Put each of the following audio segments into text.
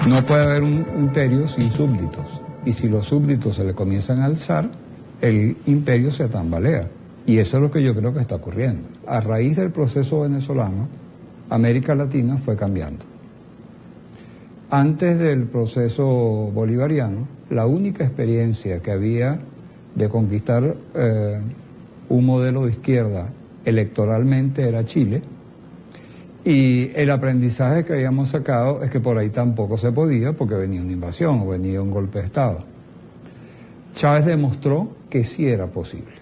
No puede haber un imperio sin súbditos. Y si los súbditos se le comienzan a alzar, el imperio se tambalea. Y eso es lo que yo creo que está ocurriendo. A raíz del proceso venezolano, América Latina fue cambiando. Antes del proceso bolivariano, la única experiencia que había de conquistar un modelo de izquierda electoralmente era Chile, y el aprendizaje que habíamos sacado es que por ahí tampoco se podía porque venía una invasión o venía un golpe de Estado. Chávez demostró que sí era posible.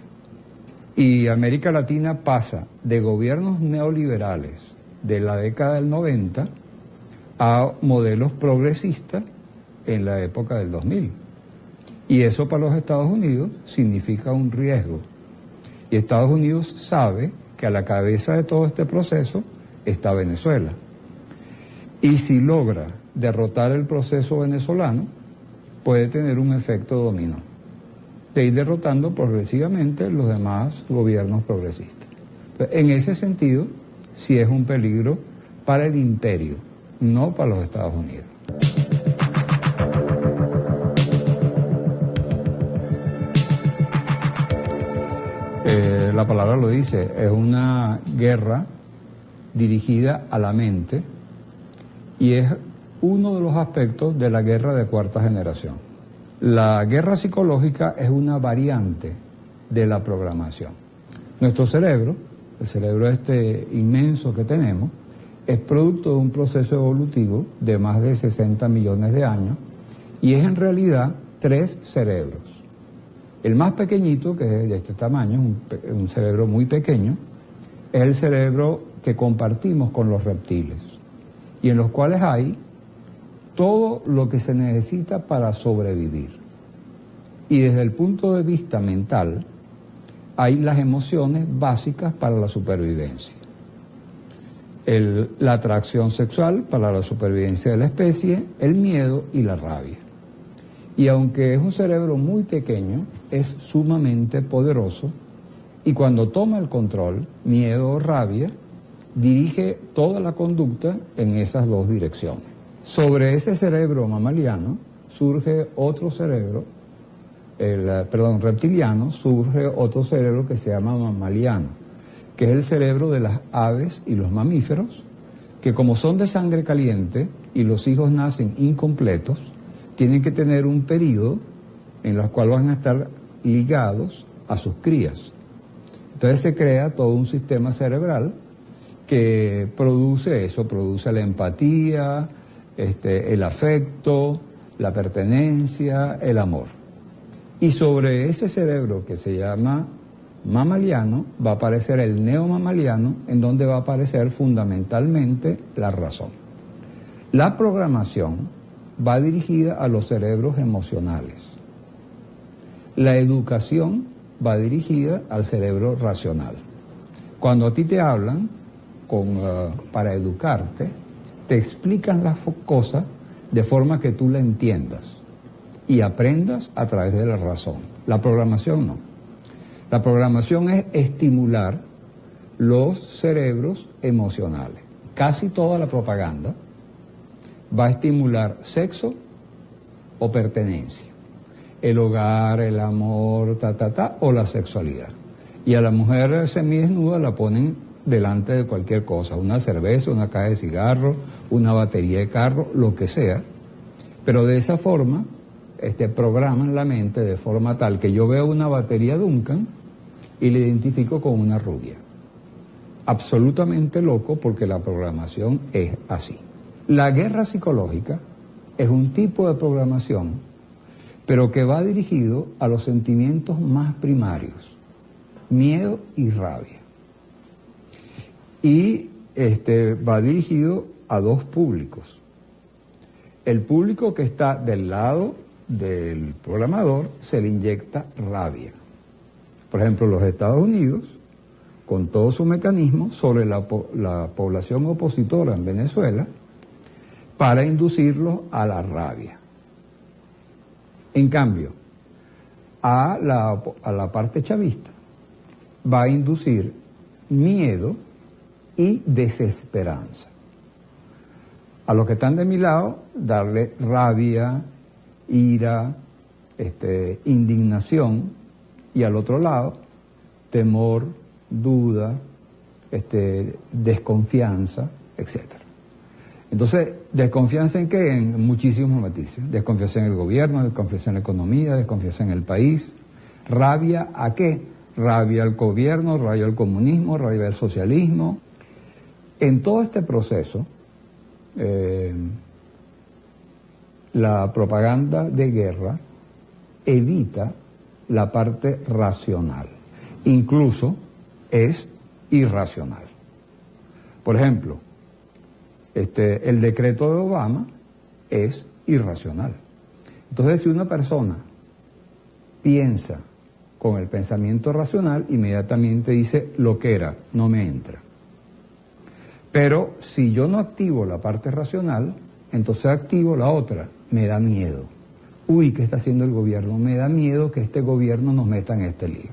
Y América Latina pasa de gobiernos neoliberales de la década del 90 a modelos progresistas en la época del 2000. Y eso para los Estados Unidos significa un riesgo. Y Estados Unidos sabe que a la cabeza de todo este proceso está Venezuela. Y si logra derrotar el proceso venezolano, puede tener un efecto dominó, de ir derrotando progresivamente los demás gobiernos progresistas. En ese sentido, sí es un peligro para el imperio, no para los Estados Unidos. La palabra lo dice, es una guerra dirigida a la mente y es uno de los aspectos de la guerra de cuarta generación. La guerra psicológica es una variante de la programación. Nuestro cerebro, el cerebro este inmenso que tenemos, es producto de un proceso evolutivo de más de 60 millones de años y es en realidad 3 cerebros. El más pequeñito, que es de este tamaño, un cerebro muy pequeño, es el cerebro que compartimos con los reptiles y en los cuales hay todo lo que se necesita para sobrevivir. Y desde el punto de vista mental, hay las emociones básicas para la supervivencia. La atracción sexual para la supervivencia de la especie, el miedo y la rabia. Y aunque es un cerebro muy pequeño, es sumamente poderoso y cuando toma el control, miedo o rabia, dirige toda la conducta en esas 2 direcciones. Sobre ese cerebro mamaliano surge otro cerebro, reptiliano, surge otro cerebro que se llama mamaliano, que es el cerebro de las aves y los mamíferos, que como son de sangre caliente y los hijos nacen incompletos, tienen que tener un periodo en el cual van a estar ligados a sus crías. Entonces se crea todo un sistema cerebral que produce eso, produce la empatía, el afecto, la pertenencia, el amor. Y sobre ese cerebro que se llama mamaliano va a aparecer el neomamaliano, en donde va a aparecer fundamentalmente la razón. La programación va dirigida a los cerebros emocionales. La educación va dirigida al cerebro racional. Cuando a ti te hablan para educarte, te explican las cosas de forma que tú la entiendas y aprendas a través de la razón. La programación no. La programación es estimular los cerebros emocionales. Casi toda la propaganda va a estimular sexo o pertenencia, el hogar, el amor, o la sexualidad. Y a la mujer semidesnuda la ponen delante de cualquier cosa, una cerveza, una caja de cigarros, una batería de carro, lo que sea. Pero de esa forma, programan la mente de forma tal que yo veo una batería Duncan y la identifico con una rubia. Absolutamente loco porque la programación es así. La guerra psicológica es un tipo de programación, pero que va dirigido a los sentimientos más primarios, miedo y rabia. Y va dirigido a 2 públicos. El público que está del lado del programador se le inyecta rabia. Por ejemplo, los Estados Unidos, con todo su mecanismo sobre la población opositora en Venezuela, para inducirlos a la rabia. En cambio, a la parte chavista va a inducir miedo y desesperanza. A los que están de mi lado, darle rabia, ira, indignación, y al otro lado, temor, duda, desconfianza, etc. Entonces, ¿desconfianza en qué? En muchísimos matices. Desconfianza en el gobierno, desconfianza en la economía, desconfianza en el país. ¿Rabia a qué? Rabia al gobierno, rabia al comunismo, rabia al socialismo. En todo este proceso, la propaganda de guerra evita la parte racional, incluso es irracional. Por ejemplo, el decreto de Obama es irracional. Entonces, si una persona piensa con el pensamiento racional, inmediatamente dice lo que era, no me entra. Pero si yo no activo la parte racional, entonces activo la otra, me da miedo. Uy, ¿qué está haciendo el gobierno? Me da miedo que este gobierno nos meta en este lío.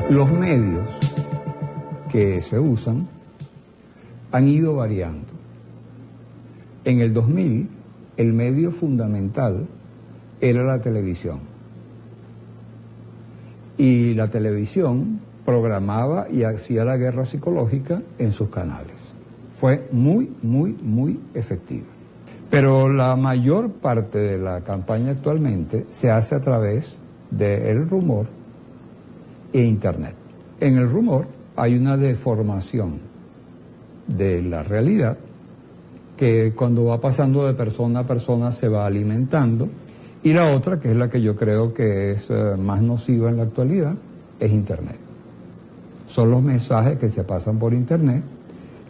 Los medios que se usan han ido variando. En el 2000, el medio fundamental era la televisión. Y la televisión programaba y hacía la guerra psicológica en sus canales. Fue muy, muy, muy efectiva. Pero la mayor parte de la campaña actualmente se hace a través del rumor e Internet. En el rumor hay una deformación de la realidad que cuando va pasando de persona a persona se va alimentando. Y la otra, que es la que yo creo que es más nociva en la actualidad, es Internet. Son los mensajes que se pasan por Internet,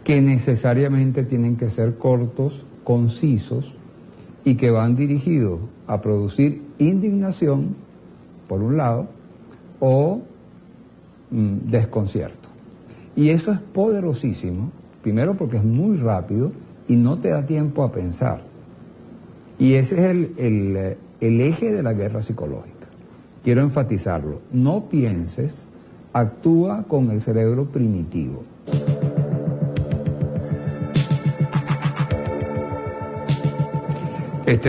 que necesariamente tienen que ser cortos, concisos, y que van dirigidos a producir indignación, por un lado, o desconcierto. Y eso es poderosísimo, primero porque es muy rápido y no te da tiempo a pensar. Y ese es el eje de la guerra psicológica. Quiero enfatizarlo. No pienses, actúa con el cerebro primitivo.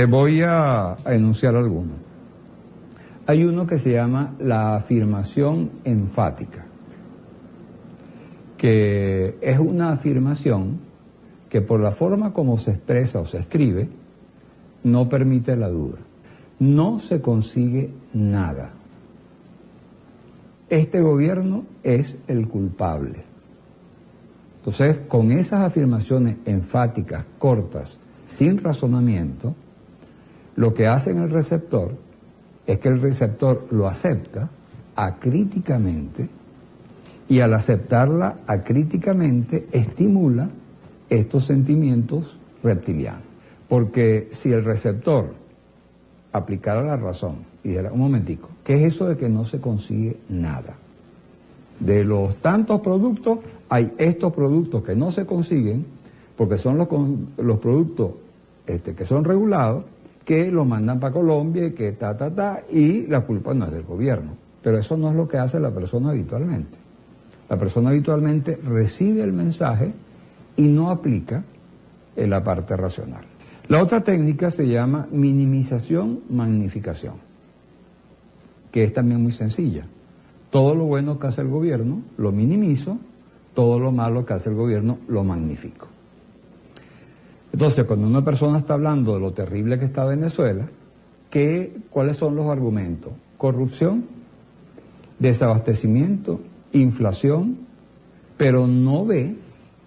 Voy a enunciar algunos. Hay uno que se llama la afirmación enfática, que es una afirmación que por la forma como se expresa o se escribe, no permite la duda. No se consigue nada. Este gobierno es el culpable. Entonces, con esas afirmaciones enfáticas, cortas, sin razonamiento, lo que hace en el receptor es que el receptor lo acepta acríticamente y al aceptarla acríticamente estimula estos sentimientos reptilianos. Porque si el receptor aplicara la razón y dijera, un momentico, ¿qué es eso de que no se consigue nada? De los tantos productos, hay estos productos que no se consiguen porque son los productos que son regulados, que los mandan para Colombia y que y la culpa no es del gobierno. Pero eso no es lo que hace la persona habitualmente. La persona habitualmente recibe el mensaje y no aplica en la parte racional. La otra técnica se llama minimización-magnificación, que es también muy sencilla. Todo lo bueno que hace el gobierno lo minimizo, todo lo malo que hace el gobierno lo magnifico. Entonces, cuando una persona está hablando de lo terrible que está Venezuela, ¿cuáles son los argumentos? Corrupción, desabastecimiento, inflación, pero no ve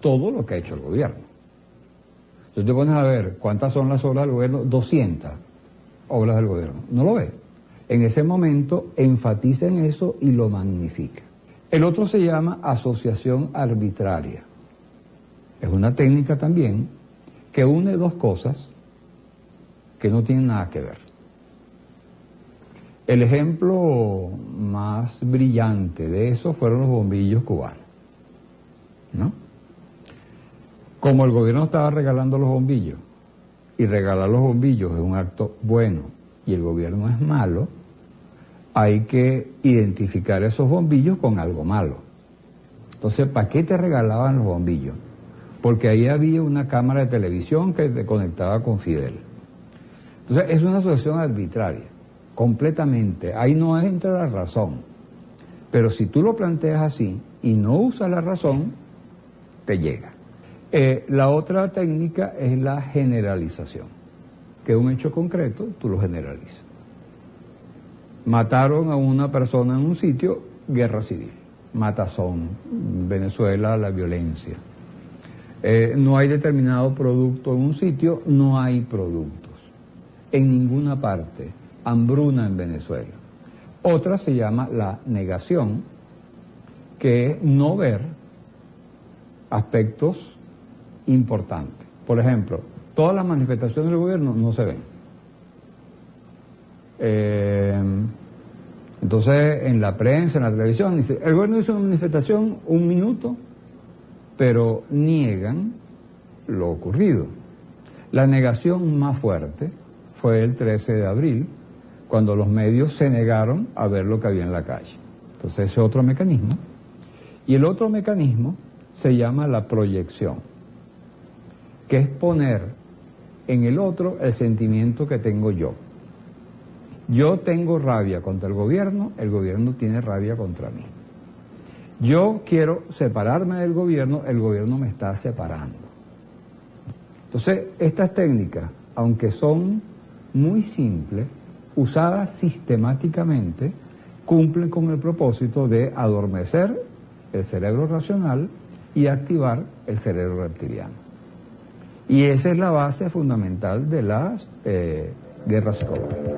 todo lo que ha hecho el gobierno. Entonces te pones a ver cuántas son las obras del gobierno, 200 obras del gobierno, no lo ve. En ese momento enfatiza en eso y lo magnifica. El otro se llama asociación arbitraria. Es una técnica también que une dos cosas que no tienen nada que ver. El ejemplo más brillante de eso fueron los bombillos cubanos, ¿no? Como el gobierno estaba regalando los bombillos, y regalar los bombillos es un acto bueno, y el gobierno es malo, hay que identificar esos bombillos con algo malo. Entonces, ¿para qué te regalaban los bombillos? Porque ahí había una cámara de televisión que te conectaba con Fidel. Entonces, es una asociación arbitraria, completamente. Ahí no entra la razón. Pero si tú lo planteas así y no usas la razón, te llega. La otra técnica es la generalización, que es un hecho concreto, tú lo generalizas. Mataron a una persona en un sitio, guerra civil, matazón, Venezuela, la violencia. No hay determinado producto en un sitio, no hay productos. En ninguna parte, hambruna en Venezuela. Otra se llama la negación, que es no ver aspectos importantes. Por ejemplo, todas las manifestaciones del gobierno no se ven. Entonces, en la prensa, en la televisión, dice, el gobierno hizo una manifestación 1 minuto, pero niegan lo ocurrido. La negación más fuerte fue el 13 de abril, cuando los medios se negaron a ver lo que había en la calle. Entonces, ese es otro mecanismo. Y el otro mecanismo se llama la proyección, que es poner en el otro el sentimiento que tengo yo. Yo tengo rabia contra el gobierno tiene rabia contra mí. Yo quiero separarme del gobierno, el gobierno me está separando. Entonces, estas técnicas, aunque son muy simples, usadas sistemáticamente, cumplen con el propósito de adormecer el cerebro racional y activar el cerebro reptiliano. Y esa es la base fundamental de las guerras psicológicas.